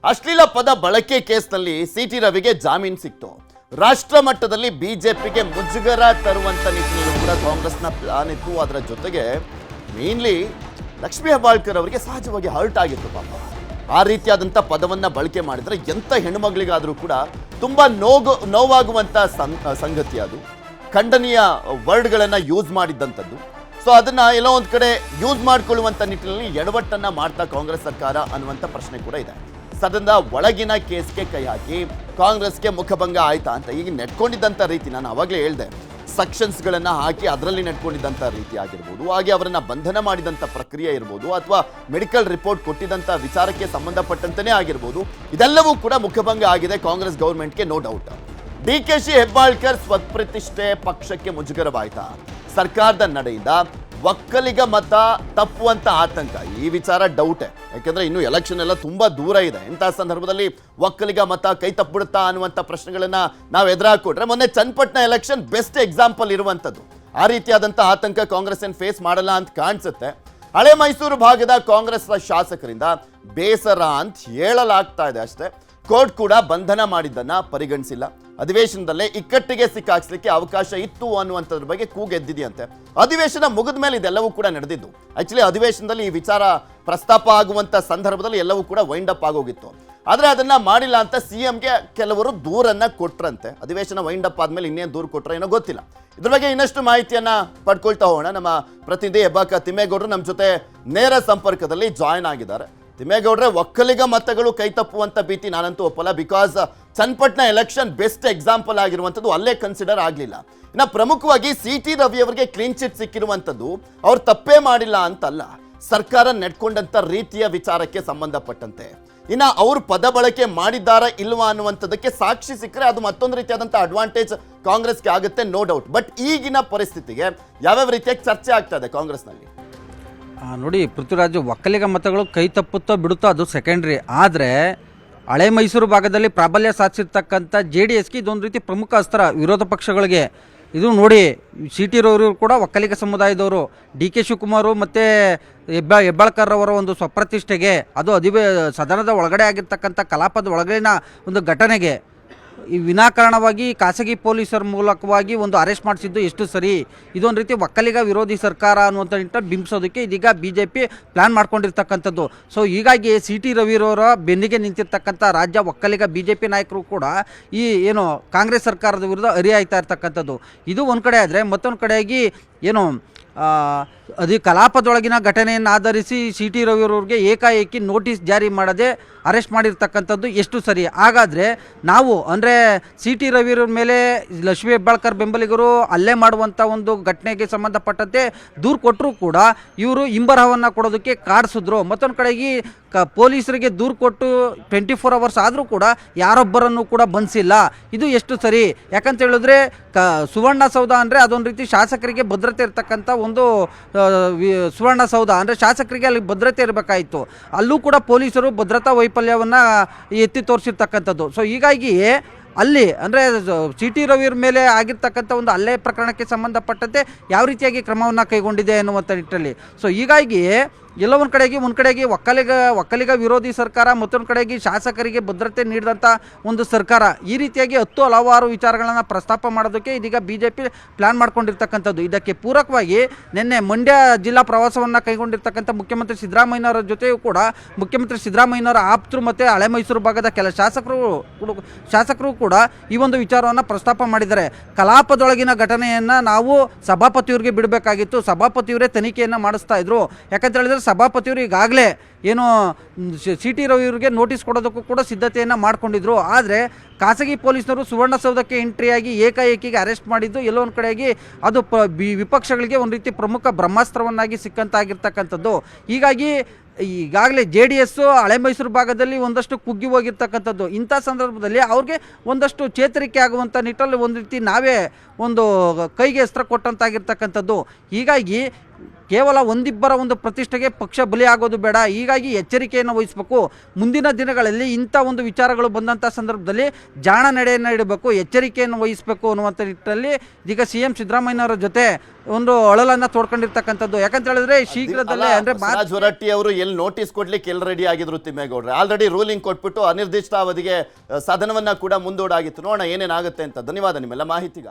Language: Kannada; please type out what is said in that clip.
ಅಶ್ಲೀಲ ಪದ ಬಳಕೆ ಕೇಸ್ನಲ್ಲಿ ಸಿಟಿ ರವಿಗೆ ಜಾಮೀನು ಸಿಕ್ತು. ರಾಷ್ಟ್ರ ಮಟ್ಟದಲ್ಲಿ ಬಿಜೆಪಿಗೆ ಮುಜುಗರ ತರುವಂತ ನಿಟ್ಟಿನಲ್ಲಿ ಕೂಡ ಕಾಂಗ್ರೆಸ್ನ ಪ್ಲಾನ್ ಇತ್ತು. ಅದರ ಜೊತೆಗೆ ಮೇನ್ಲಿ ಲಕ್ಷ್ಮೀ ಹೆಬ್ಬಾಳ್ಕರ್ ಅವರಿಗೆ ಸಹಜವಾಗಿ ಹರ್ಟ್ ಆಗಿತ್ತು. ಪಾಪ ಆ ರೀತಿಯಾದಂಥ ಪದವನ್ನ ಬಳಕೆ ಮಾಡಿದ್ರೆ ಎಂಥ ಹೆಣ್ಣುಮಗಳಿಗಾದರೂ ಕೂಡ ತುಂಬಾ ನೋವಾಗುವಂಥ ಸಂಗತಿ. ಅದು ಖಂಡನೀಯ ವರ್ಡ್ಗಳನ್ನು ಯೂಸ್ ಮಾಡಿದ್ದಂಥದ್ದು. ಸೊ ಅದನ್ನ ಎಲ್ಲೋ ಒಂದು ಕಡೆ ಯೂಸ್ ಮಾಡಿಕೊಳ್ಳುವಂಥ ನಿಟ್ಟಿನಲ್ಲಿ ಎಡವಟ್ಟನ್ನ ಮಾಡ್ತಾ ಕಾಂಗ್ರೆಸ್ ಸರ್ಕಾರ ಅನ್ನುವಂಥ ಪ್ರಶ್ನೆ ಕೂಡ ಇದೆ. ಸದನದ ಒಳಗಿನ ಕೇಸ್ಗೆ ಕೈ ಹಾಕಿ ಕಾಂಗ್ರೆಸ್ಗೆ ಮುಖಭಂಗ ಆಯ್ತಾ ಅಂತ ಈಗ ನೆಟ್ಕೊಂಡಿದ್ದಂಥ ರೀತಿ ನಾನು ಅವಾಗಲೇ ಹೇಳಿದೆ. ಸೆಕ್ಷನ್ಸ್ಗಳನ್ನು ಹಾಕಿ ಅದರಲ್ಲಿ ನೆಟ್ಕೊಂಡಿದ್ದಂಥ ರೀತಿ ಆಗಿರ್ಬೋದು, ಹಾಗೆ ಅವರನ್ನ ಬಂಧನ ಮಾಡಿದಂಥ ಪ್ರಕ್ರಿಯೆ ಇರ್ಬೋದು, ಅಥವಾ ಮೆಡಿಕಲ್ ರಿಪೋರ್ಟ್ ಕೊಟ್ಟಿದ್ದಂಥ ವಿಚಾರಕ್ಕೆ ಸಂಬಂಧಪಟ್ಟಂತೆಯೇ ಆಗಿರ್ಬೋದು, ಇದೆಲ್ಲವೂ ಕೂಡ ಮುಖಭಂಗ ಆಗಿದೆ ಕಾಂಗ್ರೆಸ್ ಗೌರ್ಮೆಂಟ್ಗೆ, ನೋ ಡೌಟ್. ಡಿಕೆಶಿ ಹೆಬ್ಬಾಳ್ಕರ್ ಸ್ವಪ್ರತಿಷ್ಠೆ ಪಕ್ಷಕ್ಕೆ ಮುಜುಗರವಾಯ್ತಾ? ಸರ್ಕಾರದ ನಡೆಯಿಂದ ಒಕ್ಕಲಿಗ ಮತ ತಪ್ಪುವಂತ ಆತಂಕ, ಈ ವಿಚಾರ ಡೌಟೇ. ಯಾಕೆಂದ್ರೆ ಇನ್ನು ಎಲೆಕ್ಷನ್ ಎಲ್ಲ ತುಂಬಾ ದೂರ ಇದೆ. ಇಂತಹ ಸಂದರ್ಭದಲ್ಲಿ ಒಕ್ಕಲಿಗ ಮತ ಕೈ ತಪ್ಪಿಬಿಡುತ್ತಾ ಅನ್ನುವಂಥ ಪ್ರಶ್ನೆಗಳನ್ನ ನಾವು ಎದುರಾಕೊಟ್ರೆ, ಮೊನ್ನೆ ಚನ್ನಪಟ್ಟಣ ಎಲೆಕ್ಷನ್ ಬೆಸ್ಟ್ ಎಕ್ಸಾಂಪಲ್ ಇರುವಂಥದ್ದು. ಆ ರೀತಿಯಾದಂಥ ಆತಂಕ ಕಾಂಗ್ರೆಸ್ ಏನು ಫೇಸ್ ಮಾಡಲ್ಲ ಅಂತ ಕಾಣಿಸುತ್ತೆ. ಹಳೆ ಮೈಸೂರು ಭಾಗದ ಕಾಂಗ್ರೆಸ್ ಶಾಸಕರಿಂದ ಬೇಸರ ಅಂತ ಹೇಳಲಾಗ್ತಾ ಇದೆ ಅಷ್ಟೇ. ಕೋರ್ಟ್ ಕೂಡ ಬಂಧನ ಮಾಡಿದ್ದನ್ನ ಪರಿಗಣಿಸಿಲ್ಲ. ಅಧಿವೇಶನದಲ್ಲೇ ಇಕ್ಕಟ್ಟಿಗೆ ಸಿಕ್ಕಾಕ್ಸ್ಲಿಕ್ಕೆ ಅವಕಾಶ ಇತ್ತು ಅನ್ನುವಂಥದ್ರ ಬಗ್ಗೆ ಕೂಗೆದ್ದಿದೆಯಂತೆ. ಅಧಿವೇಶನ ಮುಗಿದ ಮೇಲೆ ಇದೆಲ್ಲವೂ ಕೂಡ ನಡೆದಿದ್ದು. ಆಕ್ಚುಲಿ ಅಧಿವೇಶನದಲ್ಲಿ ಈ ವಿಚಾರ ಪ್ರಸ್ತಾಪ ಆಗುವಂಥ ಸಂದರ್ಭದಲ್ಲಿ ಎಲ್ಲವೂ ಕೂಡ ವೈಂಡ್ ಅಪ್ ಆಗೋಗಿತ್ತು. ಆದರೆ ಅದನ್ನ ಮಾಡಿಲ್ಲ ಅಂತ ಸಿಎಂಗೆ ಕೆಲವರು ದೂರನ್ನ ಕೊಟ್ರಂತೆ. ಅಧಿವೇಶನ ವೈಂಡ್ ಅಪ್ ಆದ್ಮೇಲೆ ಇನ್ನೇನು ದೂರು ಕೊಟ್ರೆ ಏನೋ ಗೊತ್ತಿಲ್ಲ. ಇದ್ರ ಬಗ್ಗೆ ಇನ್ನಷ್ಟು ಮಾಹಿತಿಯನ್ನ ಪಡ್ಕೊಳ್ತಾ ಹೋಗೋಣ. ನಮ್ಮ ಪ್ರತಿನಿಧಿ ಹೆಬ್ಬಾಕ ತಿಮ್ಮೇಗೌಡರು ನಮ್ಮ ಜೊತೆ ನೇರ ಸಂಪರ್ಕದಲ್ಲಿ ಜಾಯ್ನ್ ಆಗಿದ್ದಾರೆ. ತಿಮ್ಮೇಗೌಡ್ರೆ, ಒಕ್ಕಲಿಗ ಮತಗಳು ಕೈ ತಪ್ಪುವಂತ ಭೀತಿ ನಾನಂತೂ ಒಪ್ಪಲ್ಲ. Because Channapatna election best example ಆಗಿರುವಂಥದ್ದು ಅಲ್ಲೇ ಕನ್ಸಿಡರ್ ಆಗಲಿಲ್ಲ. ಇನ್ನು ಪ್ರಮುಖವಾಗಿ ಸಿಟಿ ರವಿ ಅವರಿಗೆ ಕ್ಲೀನ್ ಚಿಟ್ ಸಿಕ್ಕಿರುವಂಥದ್ದು ಅವ್ರು ತಪ್ಪೇ ಮಾಡಿಲ್ಲ ಅಂತಲ್ಲ, ಸರ್ಕಾರ ನೆಟ್ಕೊಂಡಂತ ರೀತಿಯ ವಿಚಾರಕ್ಕೆ ಸಂಬಂಧಪಟ್ಟಂತೆ. ಇನ್ನು ಅವ್ರು ಪದ ಬಳಕೆ ಮಾಡಿದ್ದಾರಾ ಇಲ್ವಾ ಅನ್ನುವಂಥದ್ದಕ್ಕೆ ಸಾಕ್ಷಿ ಸಿಕ್ಕರೆ ಅದು ಮತ್ತೊಂದು ರೀತಿಯಾದಂಥ ಅಡ್ವಾಂಟೇಜ್ ಕಾಂಗ್ರೆಸ್ಗೆ ಆಗುತ್ತೆ, ನೋ ಡೌಟ್. ಬಟ್ ಈಗಿನ ಪರಿಸ್ಥಿತಿಗೆ ಯಾವ್ಯಾವ ರೀತಿಯಾಗಿ ಚರ್ಚೆ ಆಗ್ತಾ ಇದೆ ಕಾಂಗ್ರೆಸ್ನಲ್ಲಿ? ನೋಡಿ ಪೃಥ್ವಿರಾಜ್, ಒಕ್ಕಲಿಗ ಮತಗಳು ಕೈ ತಪ್ಪುತ್ತೋ ಬಿಡುತ್ತೋ ಅದು ಸೆಕೆಂಡ್ರಿ. ಆದರೆ ಹಳೆ ಮೈಸೂರು ಭಾಗದಲ್ಲಿ ಪ್ರಾಬಲ್ಯ ಸಾಧಿಸಿರ್ತಕ್ಕಂಥ JDSಗೆ ಇದೊಂದು ರೀತಿ ಪ್ರಮುಖ ಅಸ್ತ್ರ ವಿರೋಧ ಪಕ್ಷಗಳಿಗೆ. ಇದು ನೋಡಿ, ಸಿಟಿ ರವರು ಕೂಡ ಒಕ್ಕಲಿಗ ಸಮುದಾಯದವರು. DK ಶಿವಕುಮಾರ್ ಮತ್ತು ಹೆಬ್ಬಾಳ್ಕರ್ ಅವರ ಒಂದು ಸ್ವಪ್ರತಿಷ್ಠೆಗೆ, ಅದು ಸದನದ ಒಳಗಡೆ ಆಗಿರ್ತಕ್ಕಂಥ ಕಲಾಪದ ಒಳಗಡೆನ ಒಂದು ಘಟನೆಗೆ ಈ ವಿನಾಕಾರಣವಾಗಿ ಖಾಸಗಿ ಪೊಲೀಸರ ಮೂಲಕವಾಗಿ ಒಂದು ಅರೆಸ್ಟ್ ಮಾಡಿಸಿದ್ದು ಎಷ್ಟು ಸರಿ? ಇದೊಂದು ರೀತಿ ಒಕ್ಕಲಿಗ ವಿರೋಧಿ ಸರ್ಕಾರ ಅನ್ನುವಂಥ ನಿಟ್ಟಿನಲ್ಲಿ ಬಿಂಬಿಸೋದಕ್ಕೆ ಇದೀಗ BJP ಪ್ಲ್ಯಾನ್ ಮಾಡ್ಕೊಂಡಿರ್ತಕ್ಕಂಥದ್ದು. ಸೊ ಹೀಗಾಗಿ ಸಿಟಿ ರವಿರವರ ಬೆನ್ನಿಗೆ ನಿಂತಿರ್ತಕ್ಕಂಥ ರಾಜ್ಯ ಒಕ್ಕಲಿಗ BJP ನಾಯಕರು ಕೂಡ ಈ ಏನು ಕಾಂಗ್ರೆಸ್ ಸರ್ಕಾರದ ವಿರುದ್ಧ ಹರಿಯಾಯ್ತಾ ಇರ್ತಕ್ಕಂಥದ್ದು. ಇದು ಒಂದು ಕಡೆ ಆದರೆ, ಮತ್ತೊಂದು ಕಡೆಯಾಗಿ ಏನು ಕಲಾಪದೊಳಗಿನ ಘಟನೆಯನ್ನು ಆಧರಿಸಿ ಸಿಟಿ ರವಿಯವರಿಗೆ ಏಕಾಏಕಿ ನೋಟಿಸ್ ಜಾರಿ ಮಾಡದೆ ಅರೆಸ್ಟ್ ಮಾಡಿರ್ತಕ್ಕಂಥದ್ದು ಎಷ್ಟು ಸರಿ? ಹಾಗಾದರೆ ನಾವು ಅಂದರೆ ಸಿಟಿ ರವಿಯವ್ರ ಮೇಲೆ ಲಕ್ಷ್ಮೀ ಹೆಬ್ಬಾಳ್ಕರ್ ಬೆಂಬಲಿಗರು ಹಲ್ಲೆ ಮಾಡುವಂಥ ಒಂದು ಘಟನೆಗೆ ಸಂಬಂಧಪಟ್ಟಂತೆ ದೂರು ಕೊಟ್ಟರೂ ಕೂಡ ಇವರು ಹಿಂಬರಹವನ್ನು ಕೊಡೋದಕ್ಕೆ ಕಾಡಿಸಿದ್ರು. ಮತ್ತೊಂದು ಕಡೆಗೆ ಪೊಲೀಸರಿಗೆ ದೂರು ಕೊಟ್ಟು 24 ಅವರ್ಸ್ ಆದರೂ ಕೂಡ ಯಾರೊಬ್ಬರನ್ನು ಕೂಡ ಬಂಧಿಸಿಲ್ಲ. ಇದು ಎಷ್ಟು ಸರಿ? ಯಾಕಂತ ಹೇಳಿದ್ರೆ ಸುವರ್ಣಸೌಧ ಅಂದರೆ ಅದೊಂದು ರೀತಿ ಶಾಸಕರಿಗೆ ಭದ್ರತೆ ಇರ್ತಕ್ಕಂಥ ಒಂದು ಸುವರ್ಣಸೌಧ ಅಂದರೆ ಶಾಸಕರಿಗೆ ಅಲ್ಲಿ ಭದ್ರತೆ ಇರಬೇಕಾಯಿತು. ಅಲ್ಲೂ ಕೂಡ ಪೊಲೀಸರು ಭದ್ರತಾ ವೈಫಲ್ಯವನ್ನು ಎತ್ತಿ ತೋರಿಸಿರ್ತಕ್ಕಂಥದ್ದು. ಸೊ ಹೀಗಾಗಿ ಅಲ್ಲಿ ಅಂದರೆ ಸಿಟಿ ರವಿಯವ್ರ ಮೇಲೆ ಆಗಿರ್ತಕ್ಕಂಥ ಒಂದು ಹಲ್ಲೆ ಪ್ರಕರಣಕ್ಕೆ ಸಂಬಂಧಪಟ್ಟಂತೆ ಯಾವ ರೀತಿಯಾಗಿ ಕ್ರಮವನ್ನು ಕೈಗೊಂಡಿದೆ ಅನ್ನುವಂಥ ನಿಟ್ಟಿನಲ್ಲಿ. ಸೊ ಹೀಗಾಗಿ ಎಲ್ಲ ಒಂದು ಕಡೆಗೆ ಒಕ್ಕಲಿಗ ವಿರೋಧಿ ಸರ್ಕಾರ, ಮತ್ತೊಂದು ಕಡೆಗೆ ಶಾಸಕರಿಗೆ ಭದ್ರತೆ ನೀಡಿದಂಥ ಒಂದು ಸರ್ಕಾರ, ಈ ರೀತಿಯಾಗಿ ಹಲವಾರು ವಿಚಾರಗಳನ್ನು ಪ್ರಸ್ತಾಪ ಮಾಡೋದಕ್ಕೆ ಇದೀಗ BJP ಪ್ಲ್ಯಾನ್ ಮಾಡ್ಕೊಂಡಿರ್ತಕ್ಕಂಥದ್ದು. ಇದಕ್ಕೆ ಪೂರಕವಾಗಿ ನಿನ್ನೆ ಮಂಡ್ಯ ಜಿಲ್ಲಾ ಪ್ರವಾಸವನ್ನು ಕೈಗೊಂಡಿರ್ತಕ್ಕಂಥ ಮುಖ್ಯಮಂತ್ರಿ ಸಿದ್ದರಾಮಯ್ಯನವರ ಜೊತೆಯೂ ಕೂಡ ಮುಖ್ಯಮಂತ್ರಿ ಸಿದ್ದರಾಮಯ್ಯನವರ ಆಪ್ತರು ಮತ್ತು ಹಳೆ ಮೈಸೂರು ಭಾಗದ ಕೆಲ ಶಾಸಕರು ಕೂಡ ಈ ಒಂದು ವಿಚಾರವನ್ನು ಪ್ರಸ್ತಾಪ ಮಾಡಿದ್ದಾರೆ. ಕಲಾಪದೊಳಗಿನ ಘಟನೆಯನ್ನು ನಾವು ಸಭಾಪತಿಯವರಿಗೆ ಬಿಡಬೇಕಾಗಿತ್ತು, ಸಭಾಪತಿಯವರೇ ತನಿಖೆಯನ್ನು ಮಾಡಿಸ್ತಾ ಇದ್ರು. ಯಾಕಂತ ಹೇಳಿದ್ರೆ ಸಭಾಪತಿಯವರು ಈಗಾಗಲೇ ಏನು ಸಿಟಿ ರವಿಯವರಿಗೆ ನೋಟಿಸ್ ಕೊಡೋದಕ್ಕೂ ಕೂಡ ಸಿದ್ಧತೆಯನ್ನು ಮಾಡ್ಕೊಂಡಿದ್ರು. ಆದರೆ ಖಾಸಗಿ ಪೊಲೀಸರು ಸುವರ್ಣಸೌಧಕ್ಕೆ ಎಂಟ್ರಿಯಾಗಿ ಏಕಾಏಕಿಗೆ ಅರೆಸ್ಟ್ ಮಾಡಿದ್ದು ಎಲ್ಲೋ ಒಂದು ಕಡೆಯಾಗಿ ಅದು ವಿಪಕ್ಷಗಳಿಗೆ ಒಂದು ರೀತಿ ಪ್ರಮುಖ ಬ್ರಹ್ಮಾಸ್ತ್ರವನ್ನಾಗಿ ಸಿಕ್ಕಂತಾಗಿರ್ತಕ್ಕಂಥದ್ದು. ಹೀಗಾಗಿ ಈಗಾಗಲೇ JDS ಹಳೆ ಮೈಸೂರು ಭಾಗದಲ್ಲಿ ಒಂದಷ್ಟು ಕುಗ್ಗಿ ಹೋಗಿರ್ತಕ್ಕಂಥದ್ದು. ಇಂಥ ಸಂದರ್ಭದಲ್ಲಿ ಅವ್ರಿಗೆ ಒಂದಷ್ಟು ಚೇತರಿಕೆ ಆಗುವಂಥ ನಿಟ್ಟಲ್ಲಿ ಒಂದು ರೀತಿ ನಾವೇ ಒಂದು ಕೈಗೆ ಅಸ್ತ್ರ ಕೊಟ್ಟಂತಾಗಿರ್ತಕ್ಕಂಥದ್ದು. ಹೀಗಾಗಿ ಕೇವಲ ಒಂದಿಬ್ಬರ ಒಂದು ಪ್ರತಿಷ್ಠೆಗೆ ಪಕ್ಷ ಬಲಿಯಾಗೋದು ಬೇಡ. ಹೀಗಾಗಿ ಎಚ್ಚರಿಕೆಯನ್ನು ವಹಿಸಬೇಕು. ಮುಂದಿನ ದಿನಗಳಲ್ಲಿ ಇಂಥ ಒಂದು ವಿಚಾರಗಳು ಬಂದಂಥ ಸಂದರ್ಭದಲ್ಲಿ ಜಾಣ ನಡೆಯನ್ನು ಇಡಬೇಕು, ಎಚ್ಚರಿಕೆಯನ್ನು ವಹಿಸಬೇಕು ಅನ್ನುವಂಥ ನಿಟ್ಟಿನಲ್ಲಿ ಈಗ CM ಸಿದ್ದರಾಮಯ್ಯನವರ ಜೊತೆ ಒಂದು ಅಳಲನ್ನು ತೋಡ್ಕೊಂಡಿರ್ತಕ್ಕಂಥದ್ದು. ಯಾಕಂತ ಹೇಳಿದ್ರೆ ಶೀಘ್ರದಲ್ಲೇ ಅಂದ್ರೆ ಬಸವರಾಜ ಹೊರಟ್ಟಿ ಅವರು ಎಲ್ಲಿ ನೋಟಿಸ್ ಕೊಡ್ಲಿಕ್ಕೆ ಎಲ್ಲಿ ರೆಡಿ ಆಗಿದ್ರು ತಿಮ್ಮೇಗೌಡ್ರೆ, ಆಲ್ರೆಡಿ ರೂಲಿಂಗ್ ಕೊಟ್ಬಿಟ್ಟು ಅನಿರ್ದಿಷ್ಟ ಅವಧಿಗೆ ಸದನವನ್ನ ಕೂಡ ಮುಂದೂಡಾಗಿತ್ತು. ನೋಡೋಣ ಏನೇನಾಗುತ್ತೆ ಅಂತ. ಧನ್ಯವಾದ ನಿಮ್ಮೆಲ್ಲ ಮಾಹಿತಿಗಾಗಿ.